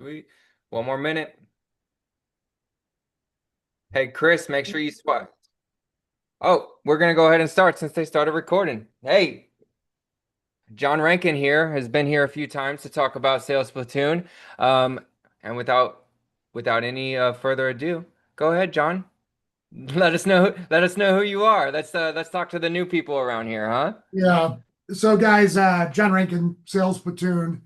We one more minute. Hey, Chris, make sure you spot. Oh, we're gonna go ahead and start since they started recording. Hey, John Renken here has been here a few times to talk about Sales Platoon. Um, and without any further ado, go ahead, John. Let us know who you are. Let's talk to the new people around here, huh? Yeah. So, guys, John Renken, Sales Platoon.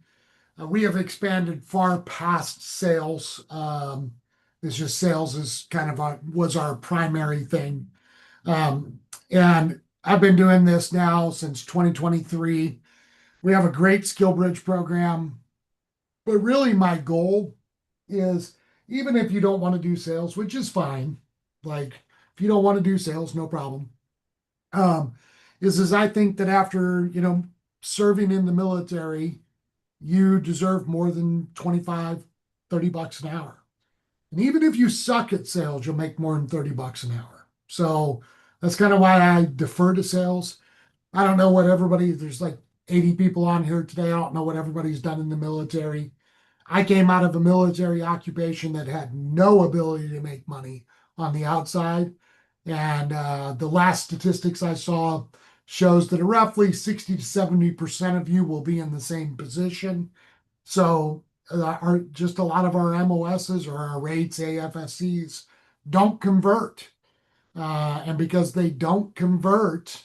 We have expanded far past sales. It's just sales is kind of was our primary thing. Um, and I've been doing this now since 2023. We have a great skill bridge program, but really my goal is even if you don't want to do sales, which is fine, like if you don't want to do sales, no problem. Um, is I think that after, serving in the military, you deserve more than 25, 30 bucks an hour. And even if you suck at sales, you'll make more than 30 bucks an hour. So that's kind of why I defer to sales. I don't know what there's like 80 people on here today. I don't know what everybody's done in the military. I came out of a military occupation that had no ability to make money on the outside. And the last statistics I saw shows that roughly 60 to 70% of you will be in the same position. So our just a lot of our MOSs or our rates, AFSCs don't convert. And because they don't convert,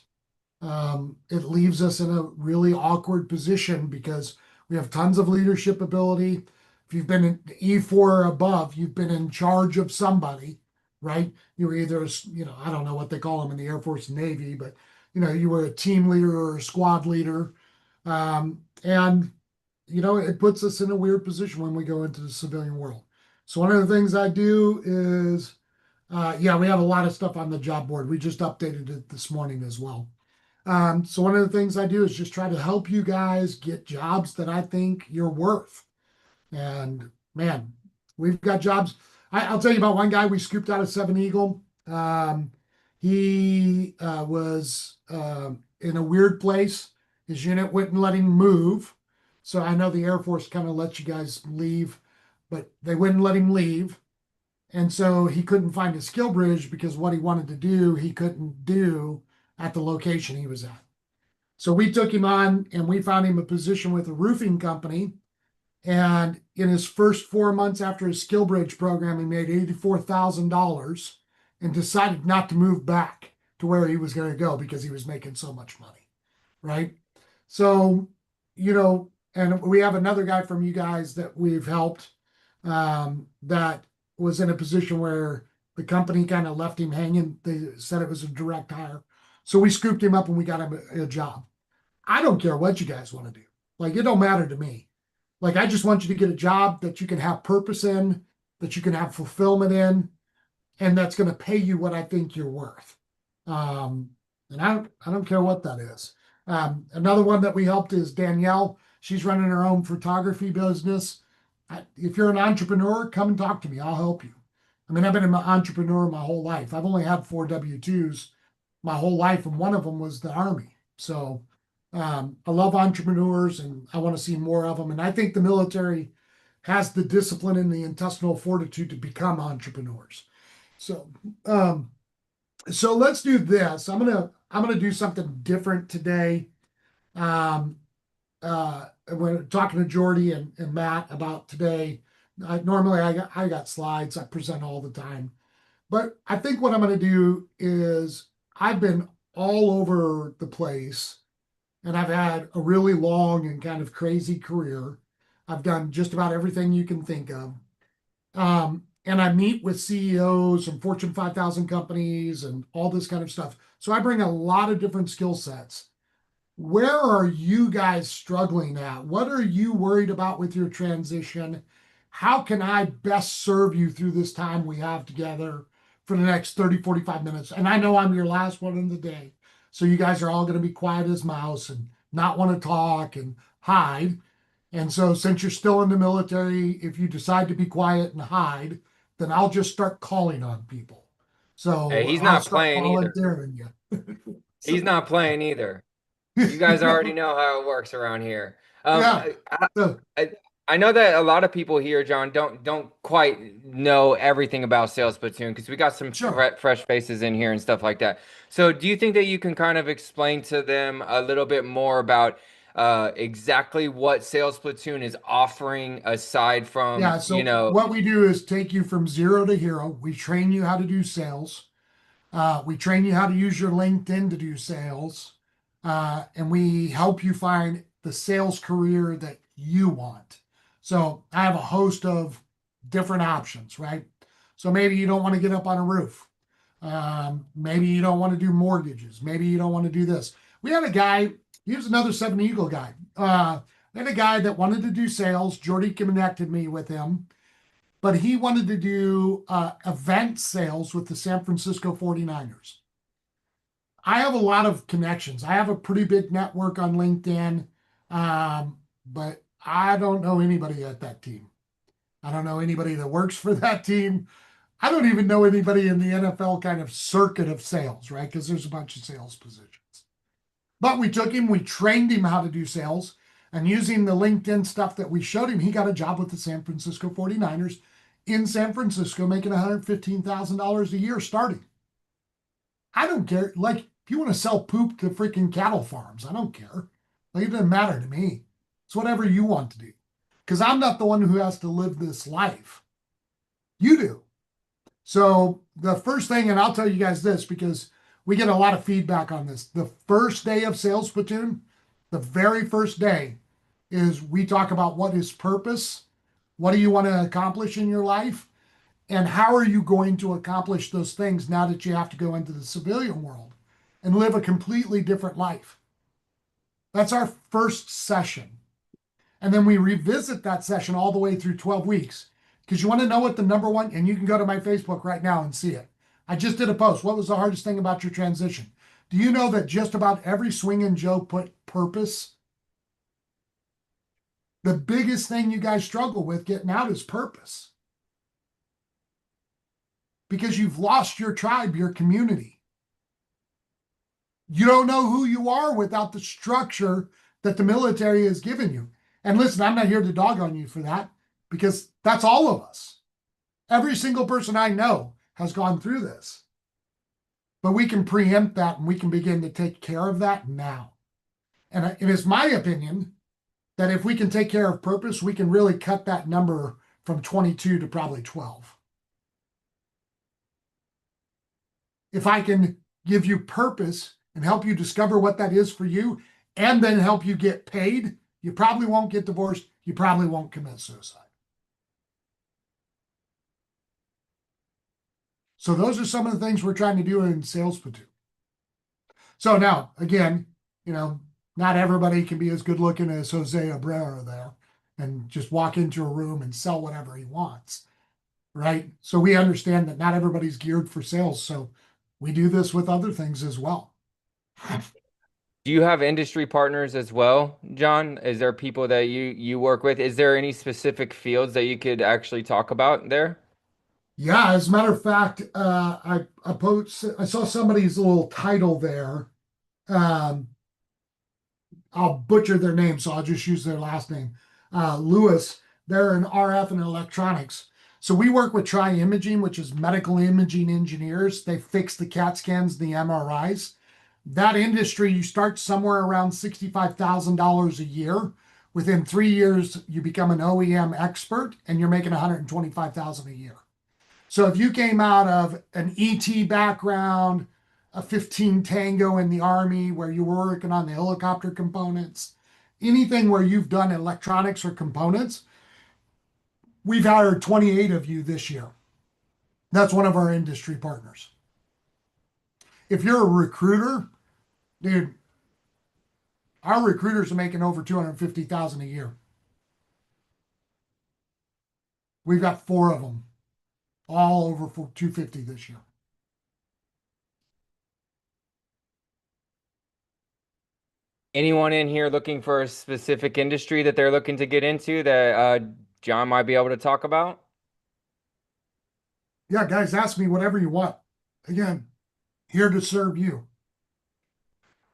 it leaves us in a really awkward position because we have tons of leadership ability. If you've been in E4 or above, you've been in charge of somebody, right? You were either, I don't know what they call them in the Air Force and Navy, but you were a team leader or a squad leader. And it puts us in a weird position when we go into the civilian world. So one of the things I do is, yeah, we have a lot of stuff on the job board. We just updated it this morning as well. So one of the things I do is just try to help you guys get jobs that I think you're worth. And man, we've got jobs. I'll tell you about one guy we scooped out of Seven Eagle. He was in a weird place. His unit wouldn't let him move. So I know the Air Force kind of lets you guys leave, but they wouldn't let him leave. And so he couldn't find a skill bridge because what he wanted to do, he couldn't do at the location he was at. So we took him on and we found him a position with a roofing company. And in his first 4 months after his skill bridge program, he made $84,000 and decided not to move back to where he was going to go because he was making so much money. Right. So, and we have another guy from you guys that we've helped that was in a position where the company kind of left him hanging. They said it was a direct hire. So we scooped him up and we got him a job. I don't care what you guys want to do. Like, it don't matter to me. Like, I just want you to get a job that you can have purpose in, that you can have fulfillment in, and that's going to pay you what I think you're worth. And I don't care what that is. Another one that we helped is Danielle. She's running her own photography business. If you're an entrepreneur, come and talk to me. I'll help you. I mean, I've been an entrepreneur my whole life. I've only had 4 W-2s my whole life, and one of them was the Army. So I love entrepreneurs and I want to see more of them. And I think the military has the discipline and the intestinal fortitude to become entrepreneurs. So, um, so let's do this. I'm gonna do something different today. Um, when talking to Jordy and Matt about today, normally I got slides I present all the time, but I think what I'm going to do is I've been all over the place and I've had a really long and kind of crazy career. I've done just about everything you can think of. And I meet with CEOs and Fortune 5,000 companies and all this kind of stuff. So I bring a lot of different skill sets. Where are you guys struggling at? What are you worried about with your transition? How can I best serve you through this time we have together for the next 30, 45 minutes? And I know I'm your last one in the day. So you guys are all going to be quiet as mouse and not want to talk and hide. And so since you're still in the military, if you decide to be quiet and hide, then I'll just start calling on people. Hey, So he's I'll not start playing either. volunteering you. He's So not playing either. You guys already know how it works around here. Um, yeah. I, So I, I know that a lot of people here, John, don't quite know everything about Sales Platoon because we got some Sure. fresh faces in here and stuff like that. So, do you think that you can kind of explain to them a little bit more about exactly what Sales Platoon is offering aside from, Yeah. So what we do is take you from zero to hero. We train you how to do sales. We train you how to use your LinkedIn to do sales. And we help you find the sales career that you want. So I have a host of different options, right? So maybe you don't want to get up on a roof. Maybe you don't want to do mortgages. Maybe you don't want to do this. We had a guy, he was another Seven Eagle guy. We had a guy that wanted to do sales. Jordy connected me with him, but he wanted to do event sales with the San Francisco 49ers. I have a lot of connections. I have a pretty big network on LinkedIn, but I don't know anybody at that team. I don't know anybody that works for that team. I don't even know anybody in the NFL kind of circuit of sales, right? Because there's a bunch of sales positions. But we took him, we trained him how to do sales, and using the LinkedIn stuff that we showed him, he got a job with the San Francisco 49ers in San Francisco, making $115,000 a year starting. I don't care. Like, if you want to sell poop to freaking cattle farms, I don't care. Like, it doesn't matter to me. It's whatever you want to do. Because I'm not the one who has to live this life. You do. So the first thing, and I'll tell you guys this because we get a lot of feedback on this. The first day of Sales Platoon, the very first day, is we talk about what is purpose, what do you want to accomplish in your life, and how are you going to accomplish those things now that you have to go into the civilian world and live a completely different life. That's our first session. And then we revisit that session all the way through 12 weeks. Because you want to know what the number one, and you can go to my Facebook right now and see it. I just did a post. What was the hardest thing about your transition? Do you know that just about every swinging Joe put purpose? The biggest thing you guys struggle with getting out is purpose. Because you've lost your tribe, your community. You don't know who you are without the structure that the military has given you. And listen, I'm not here to dog on you for that because that's all of us. Every single person I know has gone through this. But we can preempt that and we can begin to take care of that now. And it is my opinion that if we can take care of purpose, we can really cut that number from 22 to probably 12. If I can give you purpose and help you discover what that is for you, and then help you get paid, you probably won't get divorced. You probably won't commit suicide. So those are some of the things we're trying to do in Sales Platoon. So now, again, not everybody can be as good looking as Jose Abreu there and just walk into a room and sell whatever he wants, right? So we understand that not everybody's geared for sales. So we do this with other things as well. Do you have industry partners as well, John? Is there people that you work with? Is there any specific fields that you could actually talk about there? Yeah, as a matter of fact, I saw somebody's little title there. Um, I'll butcher their name, so I'll just use their last name. Lewis. They're in RF and electronics. So we work with Tri-Imaging, which is medical imaging engineers. They fix the CAT scans, the MRIs. That industry, you start somewhere around $65,000 a year. Within 3 years, you become an OEM expert, and you're making $125,000 a year. So if you came out of an ET background, a 15 Tango in the Army where you were working on the helicopter components, anything where you've done electronics or components, we've hired 28 of you this year. That's one of our industry partners. If you're a recruiter, dude, our recruiters are making over 250,000 a year. We've got 4 of them, all over 250 this year. Anyone in here looking for a specific industry that they're looking to get into that John might be able to talk about? Yeah, guys, ask me whatever you want. Again, here to serve you.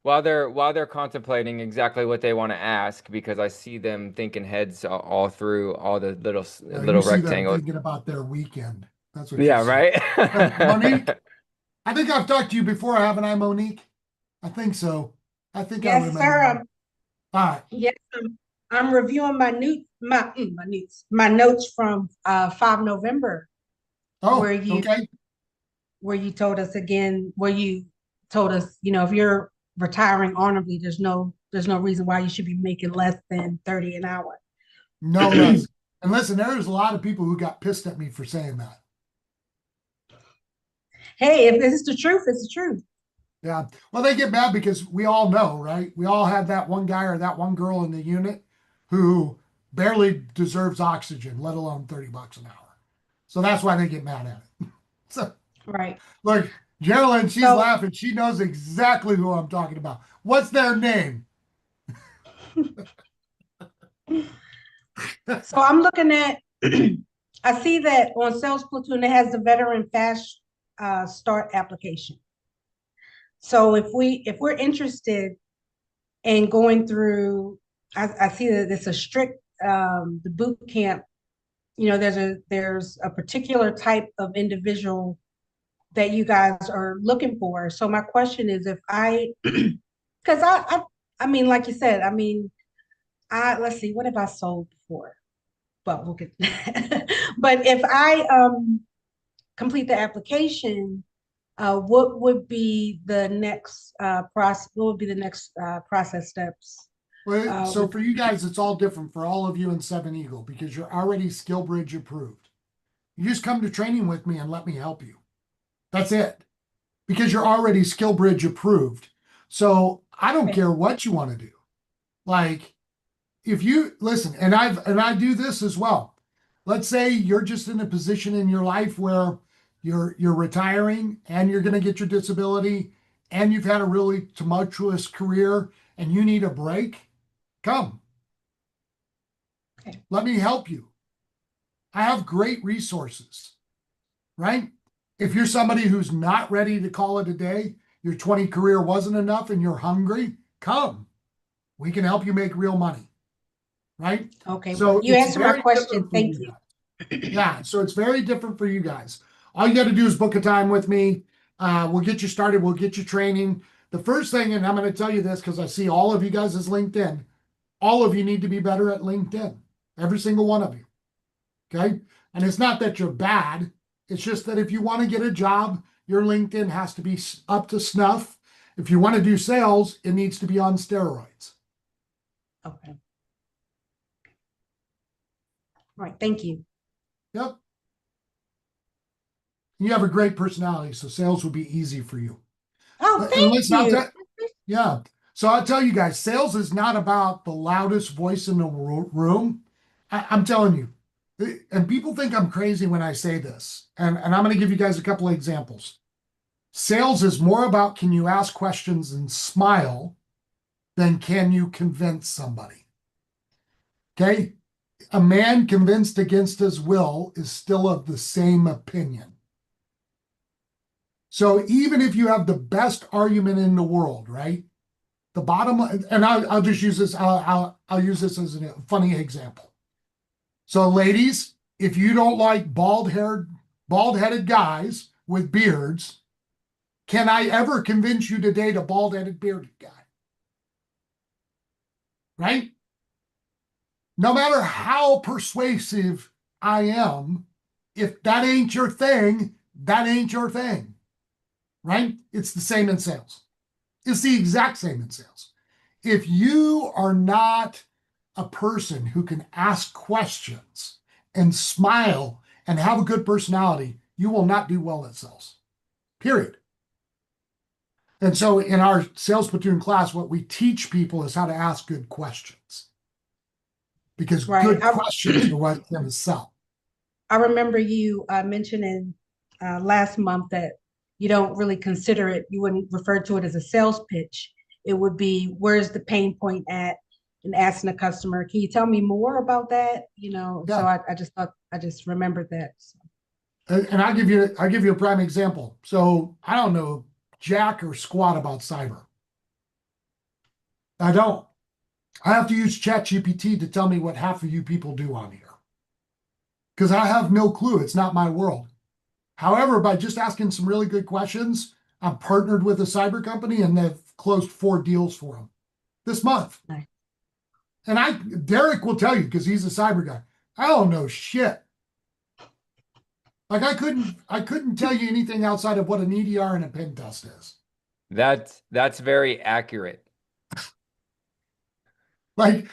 while they're contemplating exactly what they want to ask, because I see them thinking heads all through all the You little see them rectangles. thinking about their weekend. That's what you Yeah, see. Monique, right. I think I've talked to you before, haven't I, Monique? I think so. I think I Yes, remember sir. you. All right. Yes, I'm reviewing my notes from 5 November where Oh, you okay. where you told us again where you told us, if you're retiring honorably, there's no reason why you should be making less than 30 an hour. No less. And listen, there's a lot of people who got pissed at me for saying that. Hey, if this is the truth, it's the truth. Yeah. Well, they get mad because we all know, right? We all had that one guy or that one girl in the unit who barely deserves oxygen, let alone 30 bucks an hour. So that's why they get mad at it. So Right. look, Geraldine, she's So laughing. She knows exactly who I'm talking about. What's their name? so I'm looking at I see that on Sales Platoon it has the veteran fast start application. So if we're interested in going through, I see that it's a strict the boot camp. There's a particular type of individual that you guys are looking for. So my question is, if I, because I mean, like you said, I mean, I let's see, what have I sold before? But we'll get. But if I complete the application, what would be the next process? What would be the next process steps? Well, so With for you guys, it's all different for all of you in Seven Eagle because you're already SkillBridge approved. You just come to training with me and let me help you. That's it. Because you're already SkillBridge approved. So I don't okay, care what you want to do. Like if you listen, and I do this as well. Let's say you're just in a position in your life where you're retiring and you're going to get your disability and you've had a really tumultuous career and you need a break. Come, okay, let me help you. I have great resources, right? If you're somebody who's not ready to call it a day, your 20 career wasn't enough and you're hungry, come. We can help you make real money, right? okay. So You it's answered my very question. different for Thank you you. guys. Yeah, so it's very different for you guys. All you got to do is book a time with me. We'll get you started. We'll get you training. The first thing, and I'm going to tell you this because I see all of you guys as LinkedIn. All of you need to be better at LinkedIn. Every single one of you. Okay. And it's not that you're bad. It's just that if you want to get a job, your LinkedIn has to be up to snuff. If you want to do sales, it needs to be on steroids. Okay. All right. Thank you. Yep. You have a great personality, so sales will be easy for you. Oh, And thank listen, you. yeah. So I'll tell you guys, sales is not about the loudest voice in the room. I'm telling you, and people think I'm crazy when I say this. And I'm going to give you guys a couple of examples. Sales is more about can you ask questions and smile than can you convince somebody. Okay. A man convinced against his will is still of the same opinion. So even if you have the best argument in the world, right? The bottom, and I'll just use this. I'll use this as a funny example. So, ladies, if you don't like bald-headed guys with beards, can I ever convince you to date a bald-headed bearded guy? Right? No matter how persuasive I am, if that ain't your thing, that ain't your thing. Right? It's the same in sales. It's the exact same in sales. If you are not a person who can ask questions and smile and have a good personality, you will not do well at sales. Period. And so in our sales platoon class, what we teach people is how to ask good questions because Right. good questions are what's going to sell. I remember you mentioning last month that you don't really consider it, you wouldn't refer to it as a sales pitch. It would be, where's the pain point at? And asking the customer, can you tell me more about that? So Yeah. I just thought, I just remembered that. So, And I'll give you a prime example. So I don't know jack or squat about cyber. I don't. I have to use ChatGPT to tell me what half of you people do on here. Because I have no clue. It's not my world. However, by just asking some really good questions, I'm partnered with a cyber company and they've closed 4 deals for them this month. Nice. And Derek will tell you because he's a cyber guy. I don't know shit. Like I couldn't tell you anything outside of what an EDR and a pen test is. That's very accurate. Like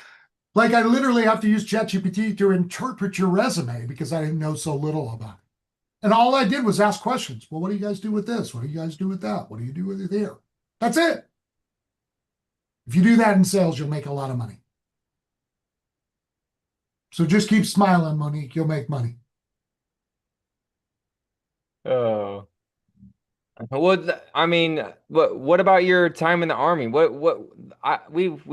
Like I literally have to use ChatGPT to interpret your resume because I know so little about it. And all I did was ask questions. Well, what do you guys do with this? What do you guys do with that? What do you do with it here? That's it. If you do that in sales, you'll make a lot of money. So just keep smiling, Monique. You'll make money. Oh. Well, I mean, what about your time in the army? We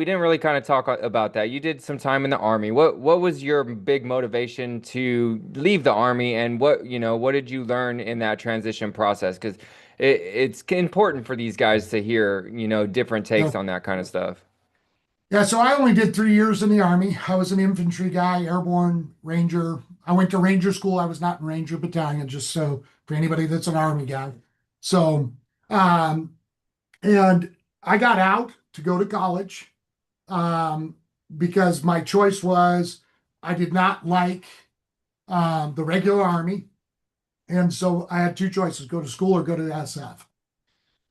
didn't really kind of talk about that. You did some time in the army. What was your big motivation to leave the army, and what did you learn in that transition process? Because it's important for these guys to hear, different takes So, on that kind of stuff. yeah, so I only did 3 years in the Army. I was an infantry guy, airborne ranger. I went to ranger school. I was not in ranger battalion, just so for anybody that's an Army guy. So, um, and I got out to go to college um, because my choice was I did not like the regular Army. And so I had 2 choices, go to school or go to the SF.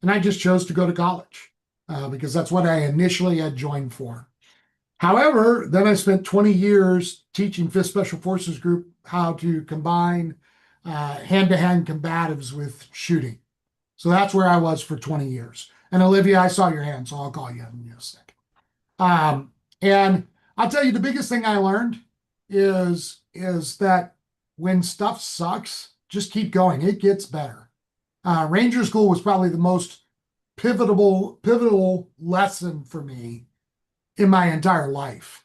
And I just chose to go to college because that's what I initially had joined for. However, then I spent 20 years teaching 5th Special Forces Group how to combine hand-to-hand combatives with shooting. So that's where I was for 20 years. And Olivia, I saw your hand, so I'll call you in a second. And I'll tell you, the biggest thing I learned is that when stuff sucks, just keep going. It gets better. Ranger School was probably the most pivotal lesson for me in my entire life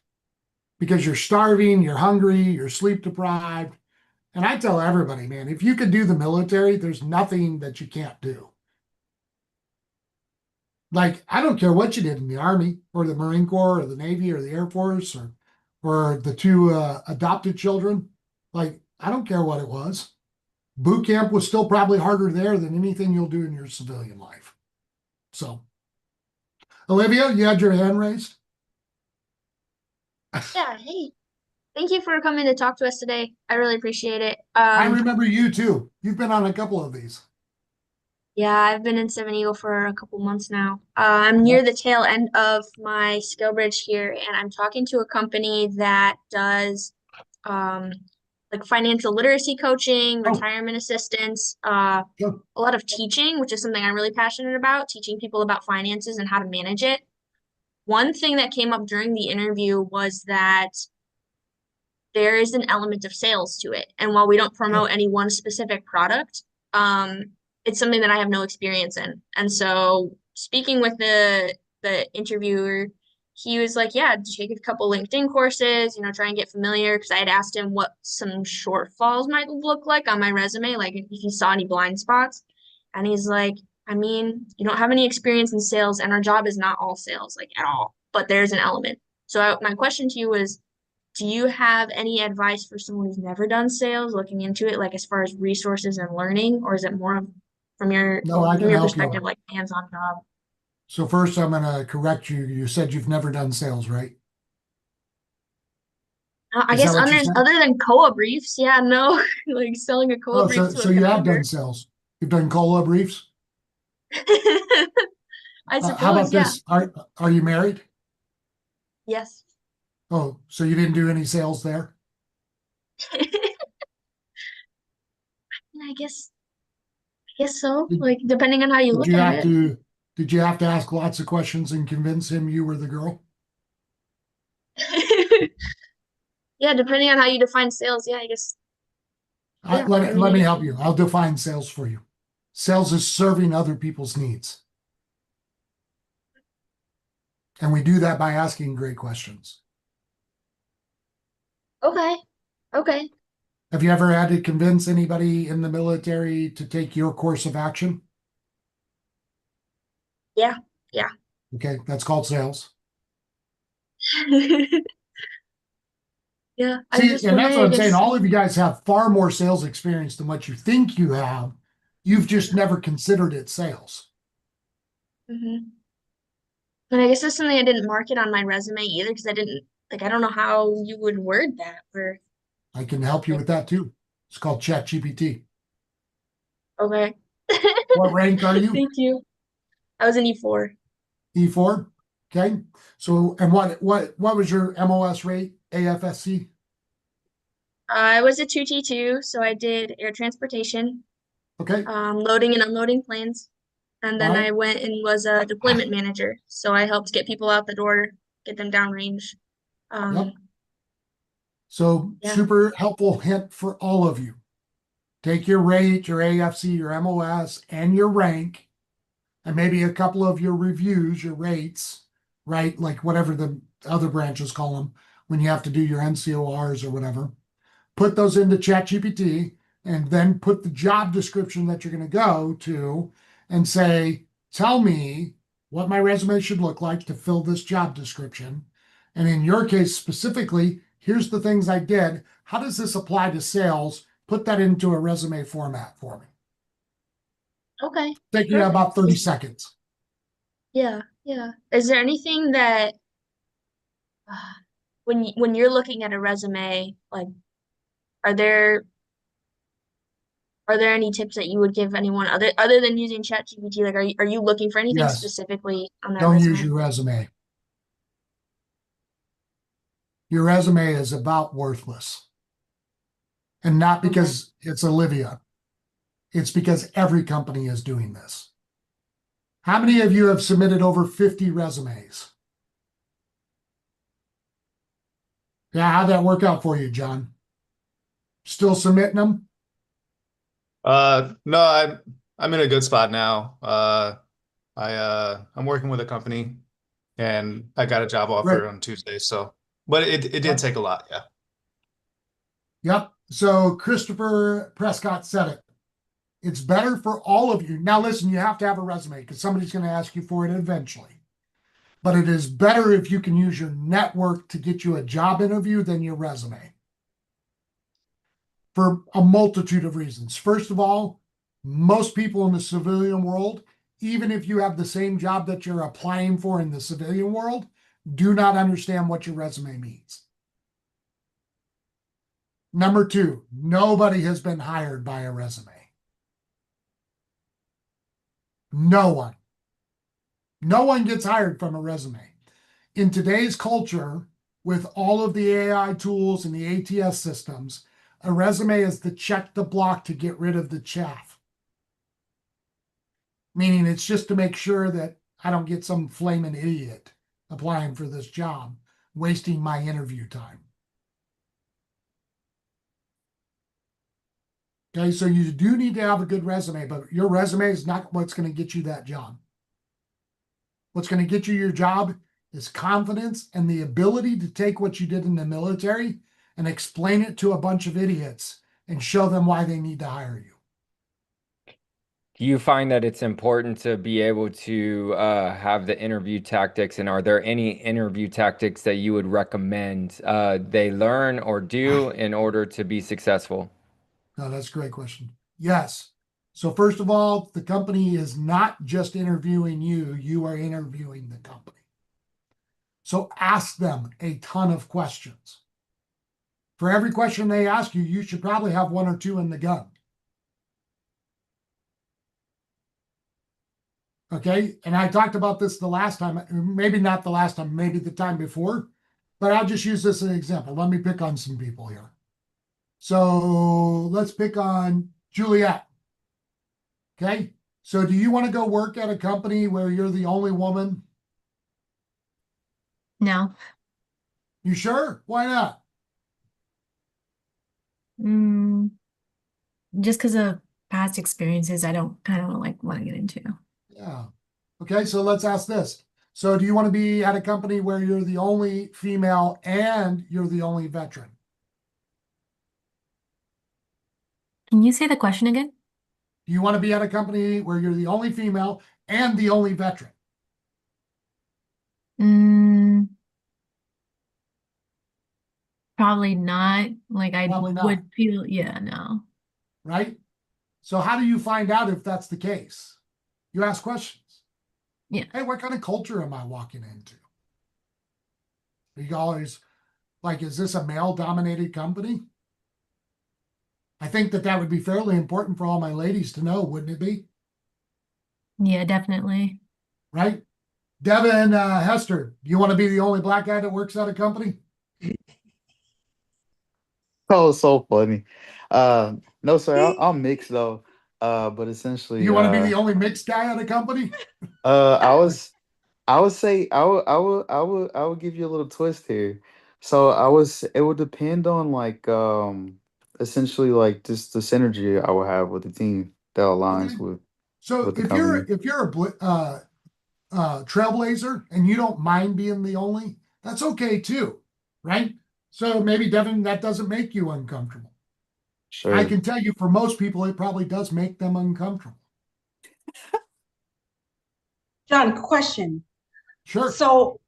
because you're starving, you're hungry, you're sleep deprived. And I tell everybody, man, if you can do the military, there's nothing that you can't do. Like, I don't care what you did in the Army or the Marine Corps or the Navy or the Air Force or the 2 adopted children. Like, I don't care what it was. Boot camp was still probably harder there than anything you'll do in your civilian life. So, Olivia, you had your hand raised? Yeah, hey, thank you for coming to talk to us today. I really appreciate it. I remember you too. You've been on a couple of these. Yeah, I've been in Seven Eagle for a couple months now. I'm near Yep. the tail end of my skill bridge here, and I'm talking to a company that does like financial literacy coaching, Oh, retirement assistance, sure. a lot of teaching, which is something I'm really passionate about, teaching people about finances and how to manage it. One thing that came up during the interview was that there is an element of sales to it. And while we don't promote any one specific product, it's something that I have no experience in. And so speaking with the interviewer, he was like, yeah, take a couple LinkedIn courses, try and get familiar. Because I had asked him what some shortfalls might look like on my resume, like if he saw any blind spots. And he's like, I mean, you don't have any experience in sales, and our job is not all sales, like at all, but there's an element. So my question to you is, do you have any advice for someone who's never done sales, looking into it, like as far as resources and learning, or is it more from your No, I from can your help perspective, you. like hands-on job? So first, I'm going to correct you. You said you've never done sales, right? I Is that guess what you said? other than COA briefs, yeah, no, like selling a COA Oh, brief so to so a you have commander. done sales. You've done cola briefs. I How about suppose, yeah. this? Are you married? Yes. Oh, so you didn't do any sales there? I guess so. Did, Like depending on how you did look you at have it. to did you have to ask lots of questions and convince him you were the girl? Yeah, depending on how you define sales, yeah, I guess. Yeah, I Let mean, I me guess. help you. I'll define sales for you. Sales is serving other people's needs. And we do that by asking great questions. Okay. Okay. Have you ever had to convince anybody in the military to take your course of action? Yeah. Yeah. Okay, that's called sales. Yeah, I'm See, just and that's what wondering I'm saying. if, All of you guys have far more sales experience than what you think you have. You've just never considered it sales. Mhm. And I guess that's something I didn't market on my resume either because I didn't like I don't know how you would word that or I can help you like with that too. It's called ChatGPT. okay. What rank are you? Thank you. I was an E4. E4. Okay. So, and what was your MOS rate? AFSC. I was a 2T2, so I did air transportation, Okay. loading and unloading planes. And then Got I it. went and was a deployment manager. So I helped get people out the door, get them downrange. Yep. Um, So yeah. super helpful hint for all of you. Take your rate, your AFC, your MOS, and your rank, and maybe a couple of your reviews, your rates, right? Like whatever the other branches call them when you have to do your NCORs or whatever. Put those into ChatGPT and then put the job description that you're going to go to and say, tell me what my resume should look like to fill this job description. And in your case specifically, here's the things I did. How does this apply to sales? Put that into a resume format for me. Okay. Take you Perfect. about 30 seconds. Yeah, yeah. Is there anything that uh, when you're looking at a resume, like are there are there any tips that you would give anyone other than using ChatGPT? Like are you looking for anything Yes, specifically on that don't use resume? your resume. Your resume is about worthless. And not Okay. because it's Olivia. It's because every company is doing this. How many of you have submitted over 50 resumes? Yeah, how'd that work out for you, John? Still submitting them? No, I'm in a good spot now. I'm working with a company and I got a job Right. offer on Tuesday, so but it did Yep. take a lot, yeah. Yep. So Christopher Prescott said it. It's better for all of you. Now, listen, you have to have a resume because somebody's going to ask you for it eventually. But it is better if you can use your network to get you a job interview than your resume for a multitude of reasons. First of all, most people in the civilian world, even if you have the same job that you're applying for in the civilian world, do not understand what your resume means. Number two, nobody has been hired by a resume. No one. No one gets hired from a resume. In today's culture, with all of the AI tools and the ATS systems, a resume is the check the block to get rid of the chaff. Meaning it's just to make sure that I don't get some flaming idiot applying for this job, wasting my interview time. Okay, so you do need to have a good resume, but your resume is not what's going to get you that job. What's going to get you your job is confidence and the ability to take what you did in the military and explain it to a bunch of idiots and show them why they need to hire you. Do you find that it's important to be able to have the interview tactics? And are there any interview tactics that you would recommend they learn or do in order to be successful? No, that's a great question. Yes. So first of all, the company is not just interviewing you, you are interviewing the company. So ask them a ton of questions. For every question they ask you, you should probably have one or two in the gun. Okay. And I talked about this the last time, maybe not the last time, maybe the time before, but I'll just use this as an example. Let me pick on some people here. So let's pick on Juliet. Okay. So do you want to go work at a company where you're the only woman? No. You sure? Why not? Mm, just because of past experiences, I don't like want to get into. Yeah. Okay. So let's ask this. So do you want to be at a company where you're the only female and you're the only veteran? Can you say the question again? Do you want to be at a company where you're the only female and the only veteran? Mm, Probably not. Like I Probably not. would feel, yeah, no. right? So how do you find out if that's the case? You ask questions. Yeah. Hey, what kind of culture am I walking into? You always like, is this a male dominated company? I think that would be fairly important for all my ladies to know, wouldn't it be? Yeah, definitely. Right? Devin, Hester, do you want to be the only black guy that works at a company? Oh, so funny. No, sir, I'm mixed though. But Do essentially, you want to be the only mixed guy at a company? I was, I would say, I would give you a little twist here. So it would depend on like, essentially like just the synergy I would have with the team that aligns Okay. So with the company. if you're a trailblazer and you don't mind being the only, that's okay too, right? So maybe Devin, that doesn't make you uncomfortable. I Sure. can tell you for most people, it probably does make them uncomfortable. John, question. Sure. So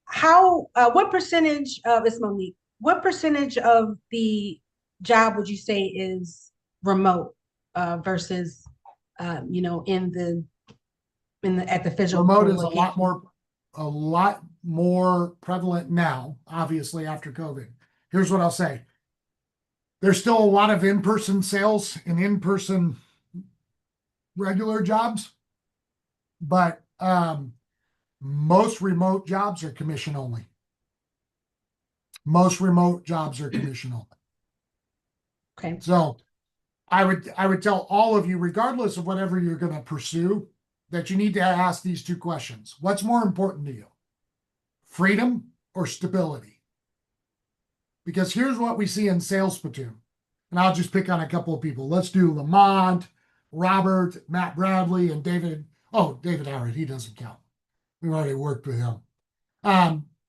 what percentage of, it's Monique, what percentage of the job would you say is remote versus, at the physical Remote is location? a lot more prevalent now, obviously after COVID. Here's what I'll say. There's still a lot of in-person sales and in-person regular jobs, but most remote jobs are commission only. Most remote jobs are commission only. Okay. So I would tell all of you, regardless of whatever you're going to pursue, that you need to ask these two questions. What's more important to you? Freedom or stability? Because here's what we see in Sales Platoon. And I'll just pick on a couple of people. Let's do Lamont, Robert, Matt Bradley, and David. Oh, David Howard, he doesn't count. We've already worked with him.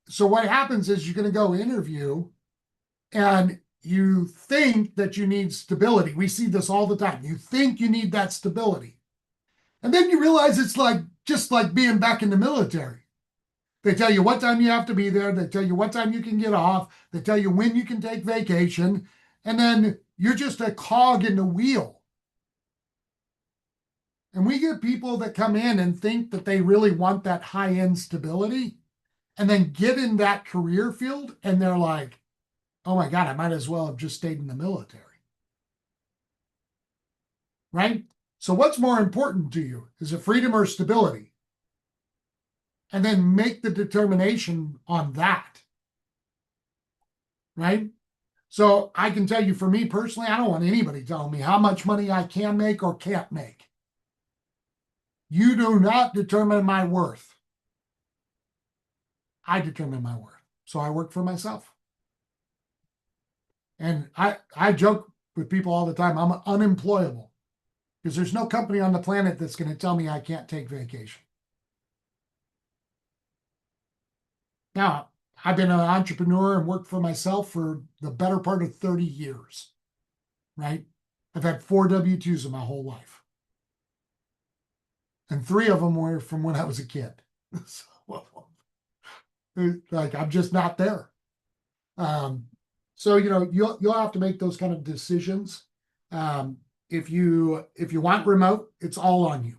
So what happens is you're going to go interview and you think that you need stability. We see this all the time. You think you need that stability. And then you realize it's like just like being back in the military. They tell you what time you have to be there. They tell you what time you can get off. They tell you when you can take vacation. And then you're just a cog in the wheel. And we get people that come in and think that they really want that high-end stability and then get in that career field and they're like, oh my God, I might as well have just stayed in the military. Right? So what's more important to you? Is it freedom or stability? And then make the determination on that. Right? So I can tell you for me personally, I don't want anybody telling me how much money I can make or can't make. You do not determine my worth. I determine my worth. So I work for myself. And I joke with people all the time, I'm unemployable because there's no company on the planet that's going to tell me I can't take vacation. Now, I've been an entrepreneur and worked for myself for the better part of 30 years, right? I've had 4 W-2s in my whole life. And 3 of them were from when I was a kid. So, like, I'm just not there. So, you'll have to make those kind of decisions. If you want remote, it's all on you.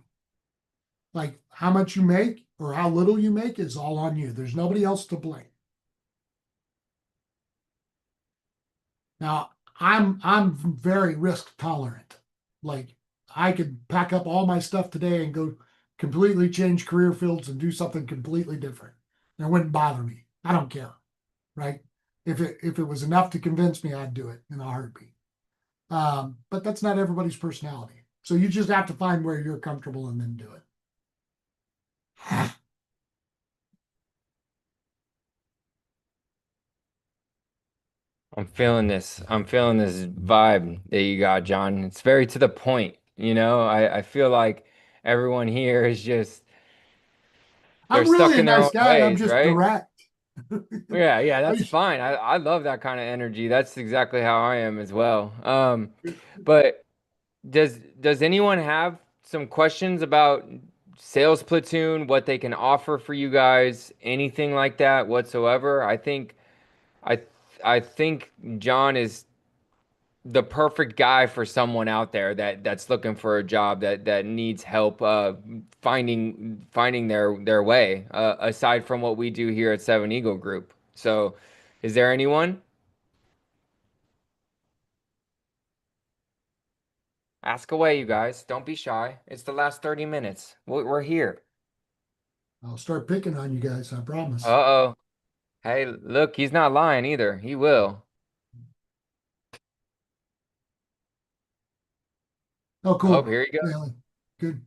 Like how much you make or how little you make is all on you. There's nobody else to blame. Now, I'm very risk tolerant. Like I could pack up all my stuff today and go completely change career fields and do something completely different. And it wouldn't bother me. I don't care. Right? If it was enough to convince me, I'd do it in a heartbeat. But that's not everybody's personality. So you just have to find where you're comfortable and then do it. I'm feeling this. I'm feeling this vibe that you got, John. It's very to the point. I feel like everyone here is just they're I'm stuck really a in their nice own guy. I'm ways, just right? direct. Yeah, that's fine. I love that kind of energy. That's exactly how I am as well. But does anyone have some questions about Sales Platoon, what they can offer for you guys, anything like that whatsoever? I I think John is the perfect guy for someone out there that's looking for a job that needs help finding their way aside from what we do here at Seven Eagle Group. So, is there anyone? Ask away, you guys. Don't be shy. It's the last 30 minutes. We're here. I'll start picking on you guys, I promise. Uh-oh. Hey, look, he's not lying either. He will. Oh, Oh, cool. here you go. Bailey. Good.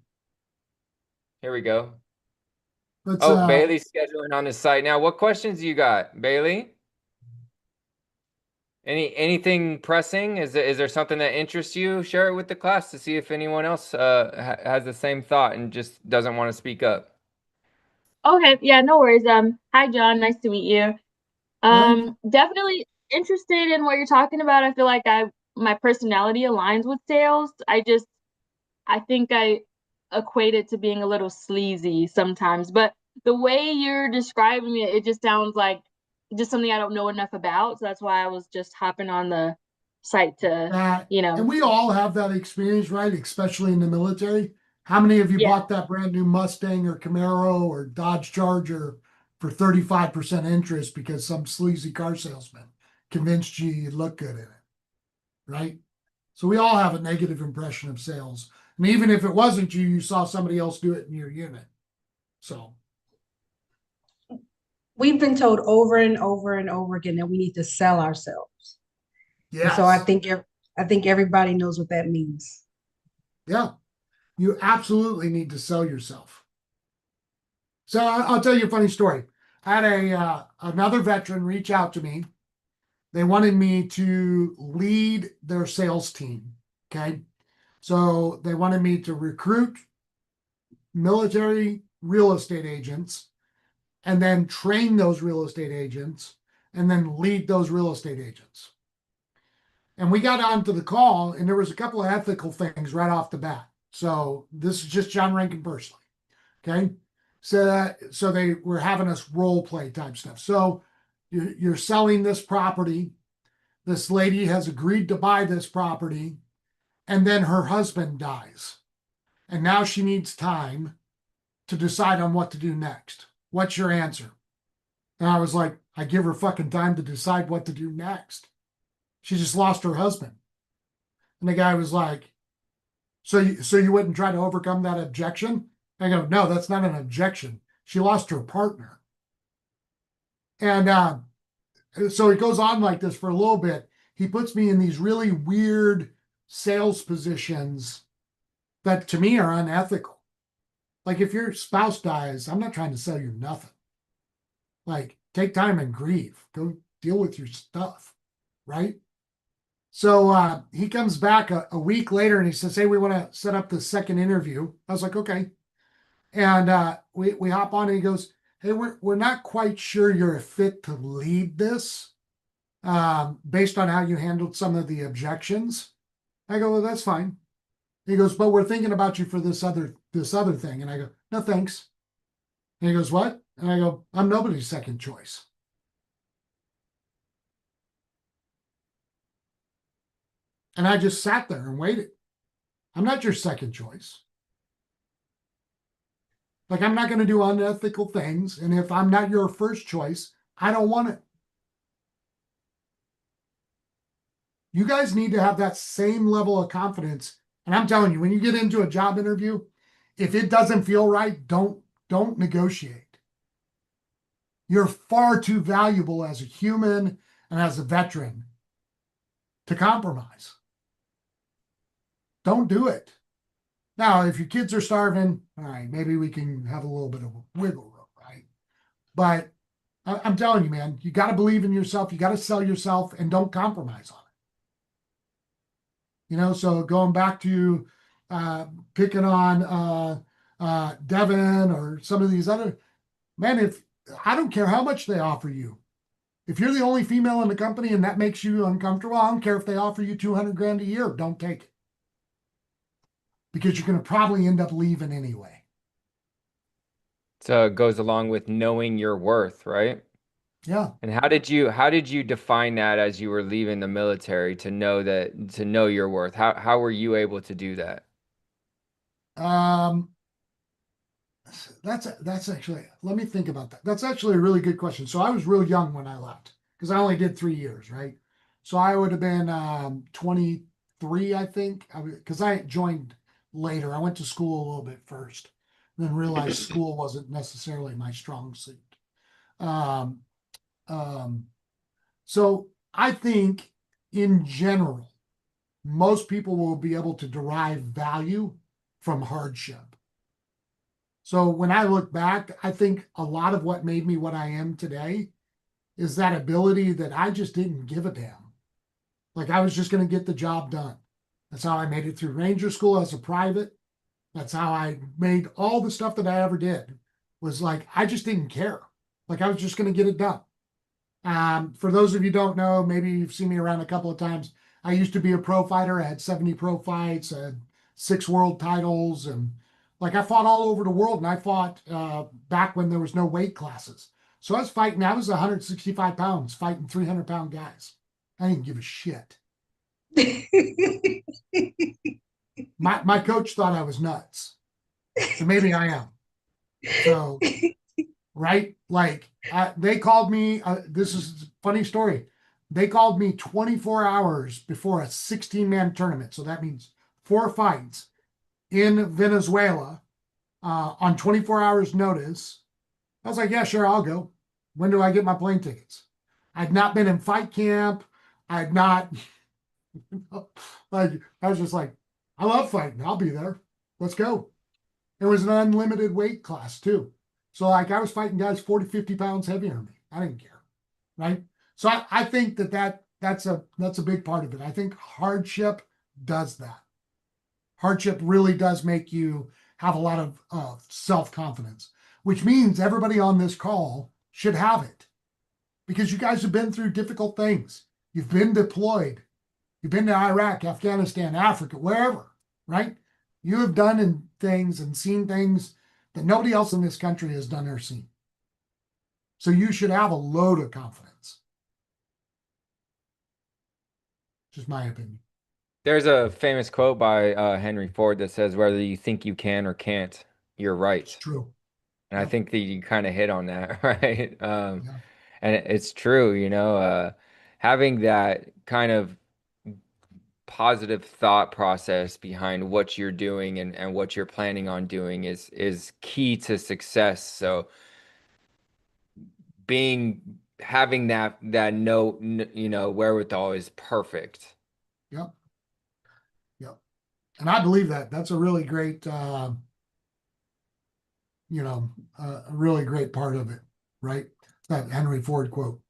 Here we go. Let's Oh, Bailey's scheduling on the site now. What questions you got, Bailey? Anything pressing? Is there something that interests you? Share it with the class to see if anyone else has the same thought and just doesn't want to speak up. Okay, yeah, no worries. Hi John, nice to meet you. Hi. Definitely interested in what you're talking about. I feel like my personality aligns with sales. I think I equate it to being a little sleazy sometimes, but the way you're describing it, it just sounds like just something I don't know enough about. So that's why I was just hopping on the site to, And we all have that experience, right? Especially in the military. How many of you yeah. bought that brand new Mustang or Camaro or Dodge Charger for 35% interest because some sleazy car salesman convinced you you'd look good in it, right? So we all have a negative impression of sales. And even if it wasn't you, you saw somebody else do it in your unit. So We've been told over and over and over again that we need to sell ourselves. And yes. so I think everybody knows what that means. Yeah. You absolutely need to sell yourself. So I'll tell you a funny story. I had another veteran reach out to me. They wanted me to lead their sales team. Okay. So they wanted me to recruit military real estate agents and then train those real estate agents and then lead those real estate agents. And we got onto the call and there was a couple of ethical things right off the bat. So this is just John Renken personally. Okay. So they were having us role play type stuff. So you're selling this property. This lady has agreed to buy this property, and then her husband dies. And now she needs time to decide on what to do next. What's your answer? And I was like, I give her fucking time to decide what to do next. She just lost her husband. And the guy was like, so you wouldn't try to overcome that objection? I go, no, that's not an objection. She lost her partner. And so it goes on like this for a little bit. He puts me in these really weird sales positions that to me are unethical. Like if your spouse dies, I'm not trying to sell you nothing. Like take time and grieve. Go deal with your stuff, right? So he comes back a week later and he says, hey, we want to set up the second interview. I was like, okay. And we hop on and he goes, hey, we're not quite sure you're a fit to lead this based on how you handled some of the objections. I go, well, that's fine. He goes, but we're thinking about you for this other thing. And I go, no, thanks. And he goes, what? And I go, I'm nobody's second choice. And I just sat there and waited. I'm not your second choice. Like, I'm not going to do unethical things. And if I'm not your first choice, I don't want it. You guys need to have that same level of confidence. And I'm telling you, when you get into a job interview, if it doesn't feel right, don't negotiate. You're far too valuable as a human and as a veteran to compromise. Don't do it. Now, if your kids are starving, all right, maybe we can have a little bit of wiggle room, right? But I'm telling you, man, you got to believe in yourself. You got to sell yourself and don't compromise on it. You know, so going back to picking on Devin or some of these other, man, if I don't care how much they offer you, if you're the only female in the company and that makes you uncomfortable, I don't care if they offer you 200 grand a year, don't take it. Because you're going to probably end up leaving anyway. So it goes along with knowing your worth, right? Yeah. And how did you define that as you were leaving the military to know your worth? How were you able to do that? Um, that's actually, let me think about that. That's actually a really good question. So I was real young when I left because I only did 3 years, right? So I would have been 23, I think, because I joined later. I went to school a little bit first, then realized school wasn't necessarily my strong suit. Um, um, so I think in general, most people will be able to derive value from hardship. So when I look back, I think a lot of what made me what I am today is that ability that I just didn't give a damn. Like I was just going to get the job done. That's how I made it through Ranger School as a private. That's how I made all the stuff that I ever did was like, I just didn't care. Like I was just going to get it done. For those of you who don't know, maybe you've seen me around a couple of times. I used to be a pro fighter. I had 70 pro fights, I had 6 world titles, and like I fought all over the world. And I fought back when there was no weight classes. So I was fighting. I was 165 pounds fighting 300-pound guys. I didn't give a shit. My coach thought I was nuts, and maybe I am. So right? Like they called me. This is a funny story. They called me 24 hours before a 16-man tournament. So that means 4 fights in Venezuela on 24 hours notice. I was like, yeah, sure, I'll go. When do I get my plane tickets? I'd not been in fight camp. I'd not, like, I was just like, I love fighting. I'll be there. Let's go. It was an unlimited weight class too. So like I was fighting guys 40, 50 pounds heavier than me. I didn't care. Right. So I think that's a big part of it. I think hardship does that. Hardship really does make you have a lot of self-confidence, which means everybody on this call should have it because you guys have been through difficult things. You've been deployed. You've been to Iraq, Afghanistan, Africa, wherever, right? You have done things and seen things that nobody else in this country has done or seen. So you should have a load of confidence. Just my opinion. There's a famous quote by Henry Ford that says, "Whether you think you can or can't, you're right." It's true. And I Yep. think that you kind of hit on that, right? Yeah. And it's true, having that kind of positive thought process behind what you're doing and what you're planning on doing is key to success. So having that wherewithal is perfect. Yep. Yep. And I believe that. That's a really great, a really great part of it, right? That Henry Ford quote.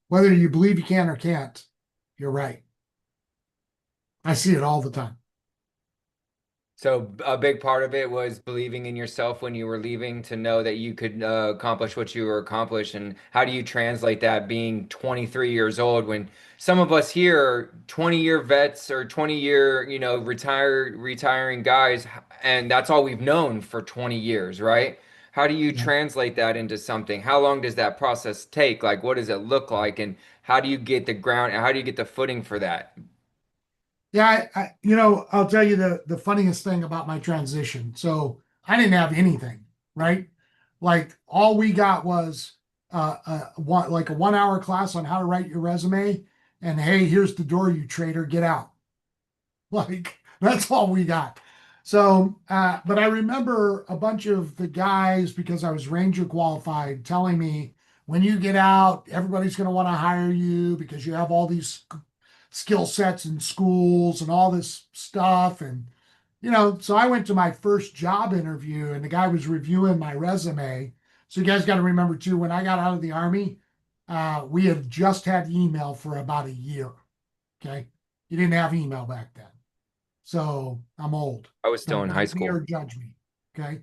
Whether you believe you can or can't, you're right. I see it all the time. So a big part of it was believing in yourself when you were leaving to know that you could accomplish what you were accomplished. And how do you translate that being 23 years old when some of us here are 20-year vets or 20-year, retiring guys, and that's all we've known for 20 years, right? How do you Yeah. translate that into something? How long does that process take? Like, what does it look like? And how do you get the ground? How do you get the footing for that? Yeah, I'll tell you the funniest thing about my transition. So I didn't have anything, right? Like all we got was a 1 hour class on how to write your resume, and hey, here's the door, you traitor, get out. Like that's all we got. So, but I remember a bunch of the guys because I was Ranger qualified telling me when you get out, everybody's going to want to hire you because you have all these skill sets in schools and all this stuff. And, so I went to my first job interview and the guy was reviewing my resume. So you guys got to remember too, when I got out of the Army, we had just had email for about a year. Okay. You didn't have email back then. So I'm old. I was still Don't in high like me school. or judge me. Okay.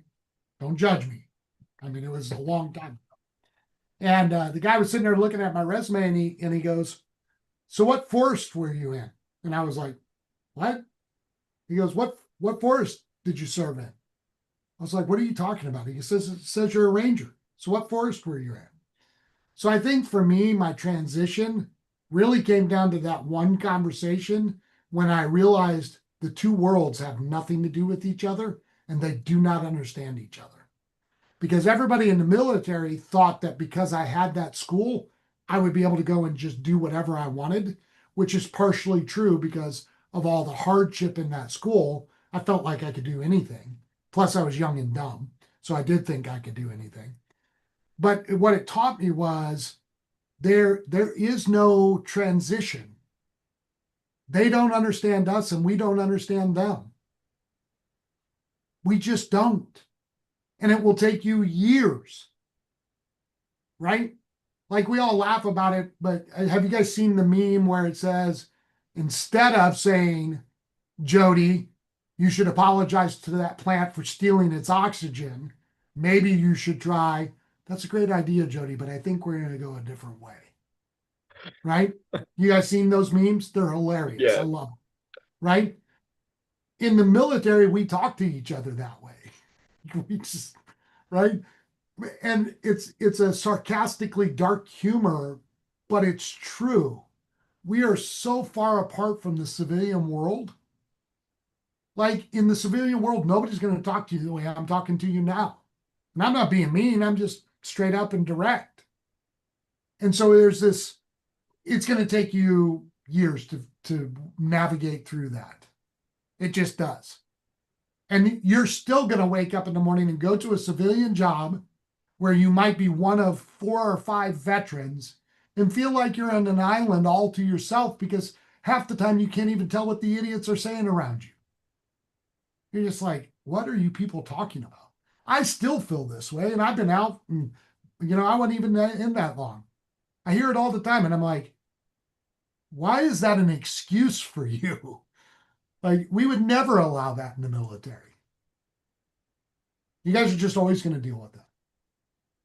Don't judge me. I mean, it was a long time. And the guy was sitting there looking at my resume and he goes, so what forest were you in? And I was like, what? He goes, what forest did you serve in? I was like, what are you talking about? He says, it says you're a ranger. So what forest were you in? So I think for me, my transition really came down to that one conversation when I realized the two worlds have nothing to do with each other and they do not understand each other. Because everybody in the military thought that because I had that school, I would be able to go and just do whatever I wanted, which is partially true because of all the hardship in that school. I felt like I could do anything. Plus, I was young and dumb. So I did think I could do anything. But what it taught me was there is no transition. They don't understand us and we don't understand them. We just don't. And it will take you years, right? Like we all laugh about it, but have you guys seen the meme where it says, instead of saying, Jody, you should apologize to that plant for stealing its oxygen, maybe you should try, that's a great idea, Jody, but I think we're going to go a different way. Right? You guys seen those memes? They're hilarious. Yeah. I love them. Right? In the military, we talk to each other that way. We just, right? And it's a sarcastically dark humor, but it's true. We are so far apart from the civilian world. Like in the civilian world, nobody's going to talk to you the way I'm talking to you now. And I'm not being mean, I'm just straight up and direct. And so there's this, it's going to take you years to navigate through that. It just does. And you're still going to wake up in the morning and go to a civilian job where you might be one of 4 or 5 veterans and feel like you're on an island all to yourself because half the time you can't even tell what the idiots are saying around you. You're just like, what are you people talking about? I still feel this way, and I've been out, and I wasn't even in that long. I hear it all the time, and I'm like, why is that an excuse for you? Like, we would never allow that in the military. You guys are just always going to deal with that.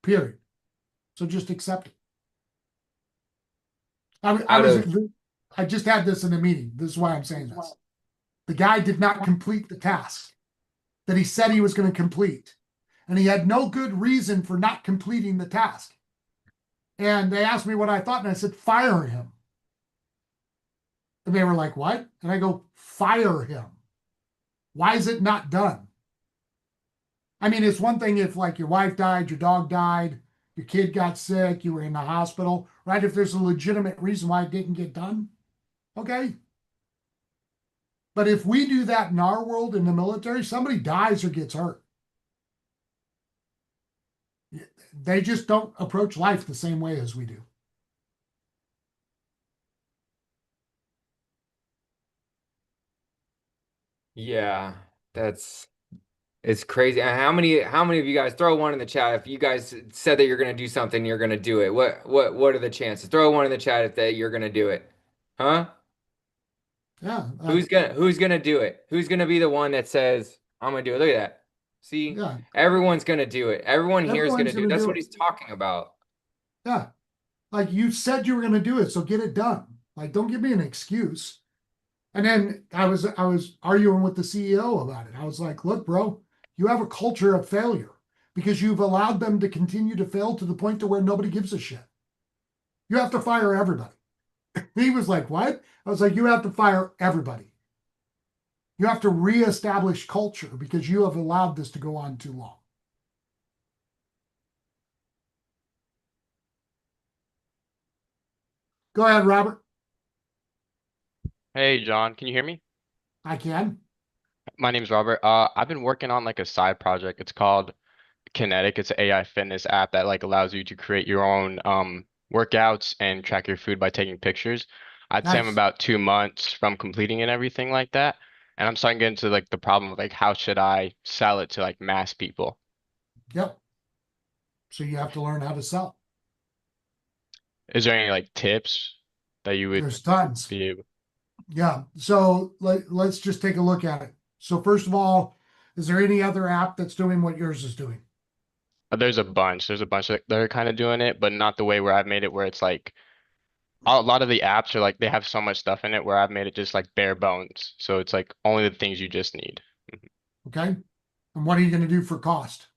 Period. So just accept it. I just had this in a meeting. This is why I'm saying this. The guy did not complete the task that he said he was going to complete. And he had no good reason for not completing the task. And they asked me what I thought, and I said, fire him. And they were like, what? And I go, fire him. Why is it not done? I mean, it's one thing if like your wife died, your dog died, your kid got sick, you were in the hospital, right? If there's a legitimate reason why it didn't get done, okay. But if we do that in our world in the military, somebody dies or gets hurt. They just don't approach life the same way as we do. Yeah, it's crazy. And how many of you guys throw one in the chat if you guys said that you're gonna do something, you're gonna do it? What are the chances? Throw one in the chat if that you're gonna do it. Huh? Yeah. Who's gonna do it? Who's gonna be the one that says, I'm gonna do it? Look at that. See, Yeah. everyone's gonna do it. Everyone here is gonna Everyone's do it. gonna That's do what it. he's talking about. Yeah. Like you said you were going to do it, so get it done. Like, don't give me an excuse. And then I was arguing with the CEO about it. I was like, look, bro, you have a culture of failure because you've allowed them to continue to fail to the point to where nobody gives a shit. You have to fire everybody. He was like, what? I was like, you have to fire everybody. You have to reestablish culture because you have allowed this to go on too long. Go ahead, Robert. Hey John, can you hear me? I can. My name's Robert. I've been working on like a side project. It's called Kinetic. It's an AI fitness app that like allows you to create your own workouts and track your food by taking pictures. I'd say I'm Nice. about 2 months from completing and everything like that. And I'm starting to get into like the problem of like how should I sell it to like mass people? Yep. So you have to learn how to sell. Is there any like tips that you would There's tons. be able? Yeah. So let's just take a look at it. So first of all, is there any other app that's doing what yours is doing? There's a bunch. There's a bunch that are kind of doing it, but not the way where I've made it where it's like a lot of the apps are like they have so much stuff in it where I've made it just like bare bones. So it's like only the things you just need. Okay. And what are you going to do for cost?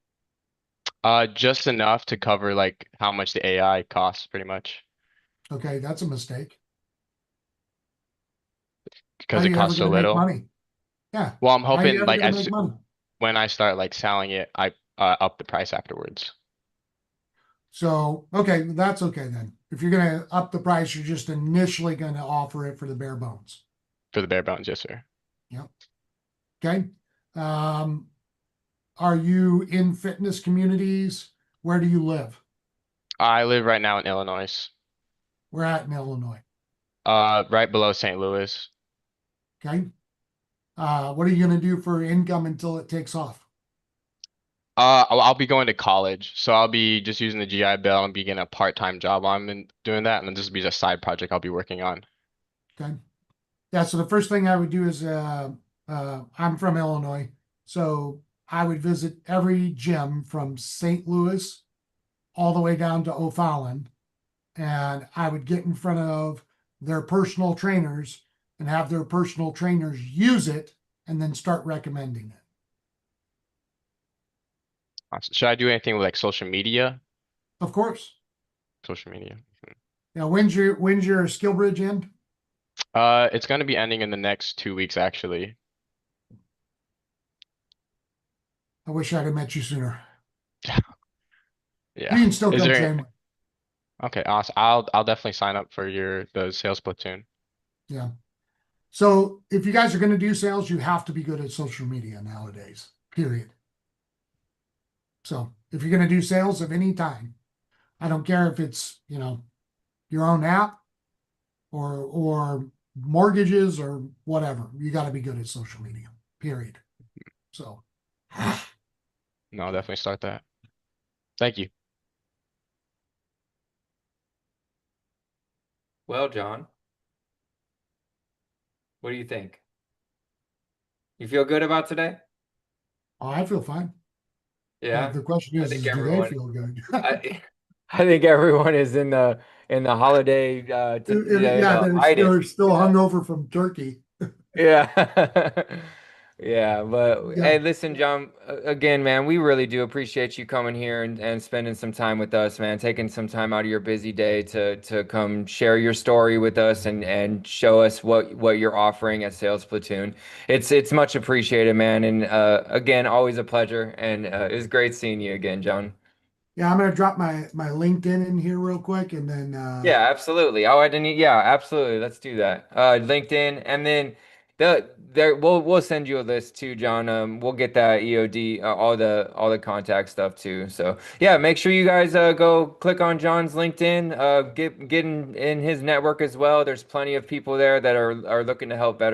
Just enough to cover like how much the AI costs, pretty much, Okay, that's a mistake. How because are it you ever costs so going to make little. money? Yeah. Well, I'm How are you hoping ever like going to as make money? when I start like selling it, I up the price afterwards So, okay, that's okay then. If you're going to up the price, you're just initially going to offer it for the bare bones. for the bare bones, yes, sir. Yep. Okay. Um, are you in fitness communities? Where do you live? I live right now in Illinois, We're at in Illinois. right below St. Louis. Okay. What are you going to do for income until it takes off? I'll be going to college, so I'll be just using the GI Bill and be getting a part-time job while I'm doing that, and then this will be a side project I'll be working on. Okay. Yeah. So the first thing I would do is, I'm from Illinois, so I would visit every gym from St. Louis all the way down to O'Fallon, and I would get in front of their personal trainers and have their personal trainers use it and then start recommending it. Awesome. Should I do anything with like social media? Of course. Social media. Now, when's your skill bridge end? It's going to be ending in the next 2 weeks, actually. I wish I'd have met you sooner. You Yeah. can still Is come there? train me. Okay, awesome. I'll definitely sign up for the sales platoon. Yeah. So if you guys are going to do sales, you have to be good at social media nowadays, period. So if you're going to do sales of any time, I don't care if it's, your own app or mortgages or whatever, you got to be good at social media, period. So No, I'll definitely start that. Thank you. Well, John, what do you think? You feel good about today? I feel fine. Yeah. The question I is, think do they everyone feel good? I think everyone is in the holiday Yeah, they're itis, still hungover from turkey. Yeah. Yeah, but Yeah. hey, listen, John, again, man, we really do appreciate you coming here and spending some time with us, man, taking some time out of your busy day to come share your story with us and show us what you're offering at Sales Platoon. It's much appreciated, man, and again, always a pleasure, and it was great seeing you again, John. Yeah, I'm gonna drop my LinkedIn in here real quick and then Yeah, absolutely. Oh, I didn't. Yeah, absolutely. Let's do that. LinkedIn, and then we'll send you a list too, John. We'll get that EOD, all the contact stuff too. So yeah, make sure you guys go click on John's LinkedIn. Get in his network as well. There's plenty of people there that are looking to help better.